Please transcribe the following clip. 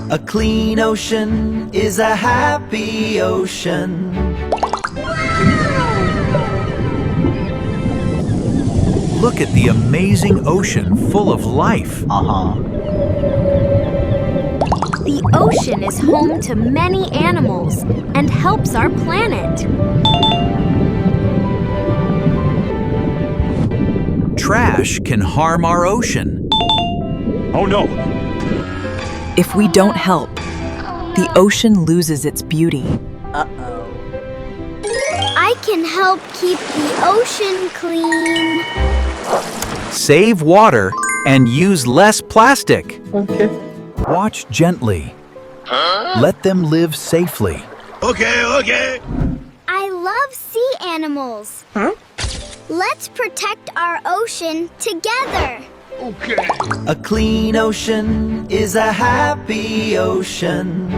A clean ocean is a happy ocean. Look at the amazing ocean full of life. The ocean is home to many animals and helps our planet. Trash can harm our ocean. Oh no! If we don't help, the ocean loses its beauty. I can help keep the ocean clean. Save water and use less plastic. Okay. Watch gently. Let them live safely. Okay. I love sea animals. Let's protect our ocean together. A clean ocean is a happy ocean.